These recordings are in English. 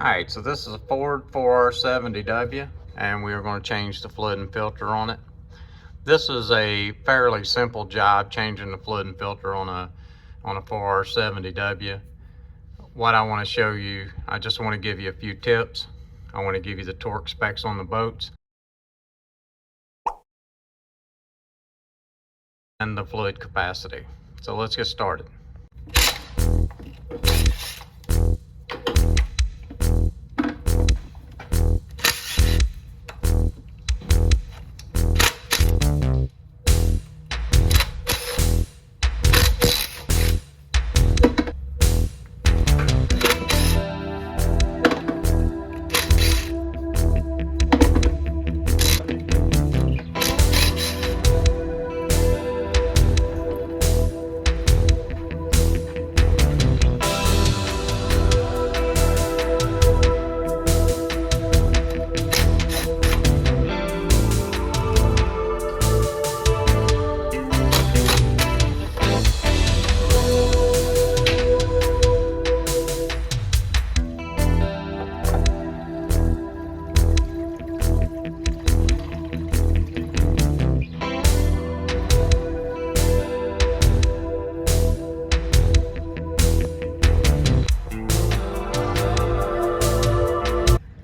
Alright, so this is a Ford 4R70W, and we are going to change the fluid and filter on it. This is a fairly simple job, changing the fluid and filter on a 4R70W. What I want to show you, I just want to give you a few tips. I want to give you the torque specs on the boats and the fluid capacity. So let's get started.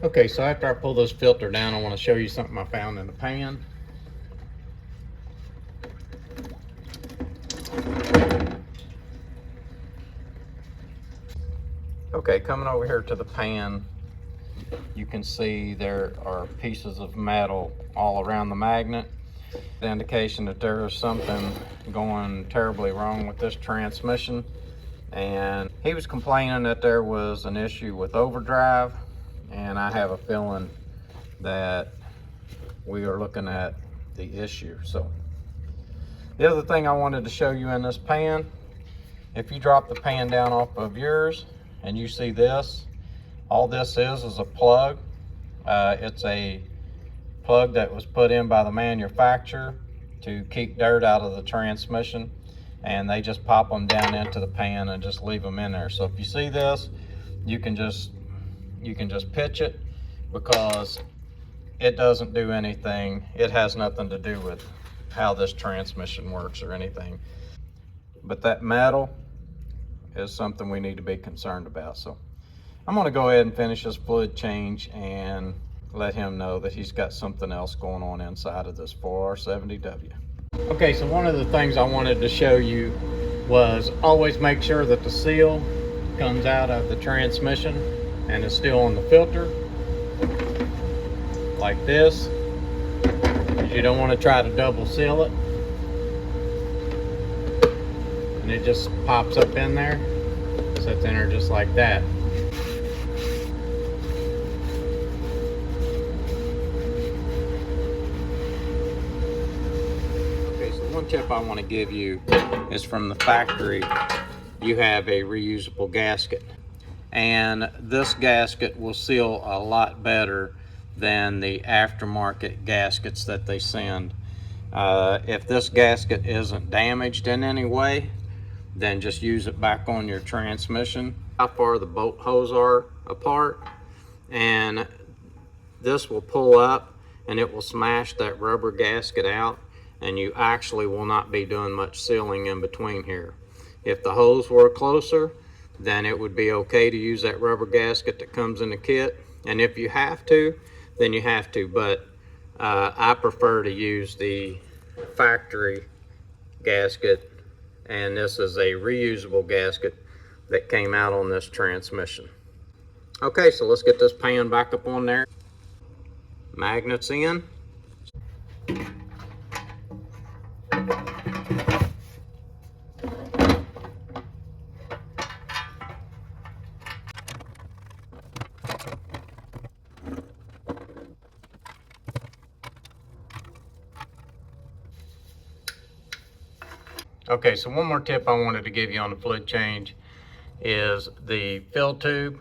Okay, so after I pull this filter down, I want to show you something I found in the pan. Okay, coming over here to the pan, you can see there are pieces of metal all around the magnet. The indication that there is something going terribly wrong with this transmission. And he was complaining that there was an issue with overdrive. And I have a feeling that we are looking at the issue. So the other thing I wanted to show you in this pan, if you drop the pan down off of yours and you see this, all this is a plug. It's a plug that was put in by the manufacturer to keep dirt out of the transmission, and they just pop them down into the pan and just leave them in there. So if you see this, you can just pitch it, because it doesn't do anything. It has nothing to do with how this transmission works or anything. But that metal is something we need to be concerned about. So I'm going to go ahead and finish this fluid change and let him know that he's got something else going on inside of this 4R70W. Okay, so one of the things I wanted to show you was always make sure that the seal comes out of the transmission and is still on the filter, like this. You don't want to try to double seal it, and it just pops up in there, sits in there just like that. Okay, so one tip I want to give you is, from the factory you have a reusable gasket. And this gasket will seal a lot better than the aftermarket gaskets that they send. If this gasket isn't damaged in any way, then just use it back on your transmission. How far the bolt hose are apart, and this will pull up and it will smash that rubber gasket out, and you actually will not be doing much sealing in between here. If the hose were closer, then it would be okay to use that rubber gasket that comes in the kit. And if you have to, then you have to. But I prefer to use the factory gasket, and this is a reusable gasket that came out on this transmission. Okay, so let's get this pan back up on there. Magnets in. Okay, so one more tip I wanted to give you on the fluid change is the fill tube.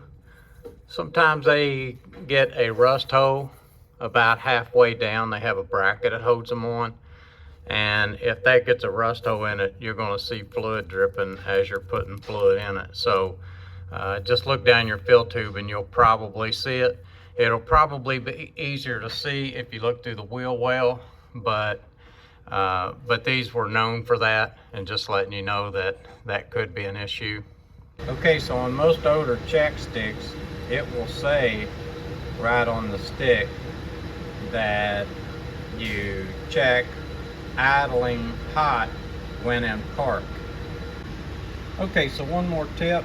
Sometimes they get a rust hole about halfway down. They have a bracket that holds them on, and if that gets a rust hole in it, you're going to see fluid dripping as you're putting fluid in it. So Just look down your fill tube and you'll probably see it. It'll probably be easier to see if you look through the wheel well, but these were known for that, and just letting you know that that could be an issue. Okay, so on most older check sticks, it will say right on the stick that you check idling hot when in park. Okay, so one more tip.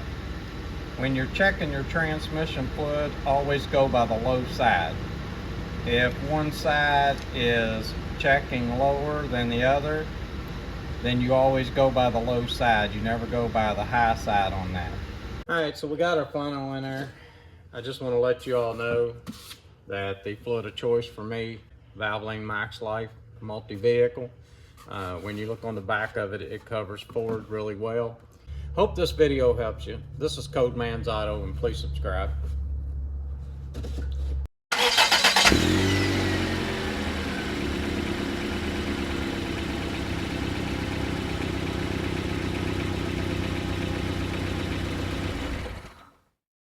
When you're checking your transmission fluid, always go by the low side. If one side is checking lower than the other, then you always go by the low side. You never go by the high side on that. Alright, so we got our funnel in there. I just want to let you all know that the fluid of choice for me, Valvoline Max Life multi-vehicle. When you look on the back of it, it covers Ford really well. Hope this video helps you. This is Codeman's Auto, and please subscribe.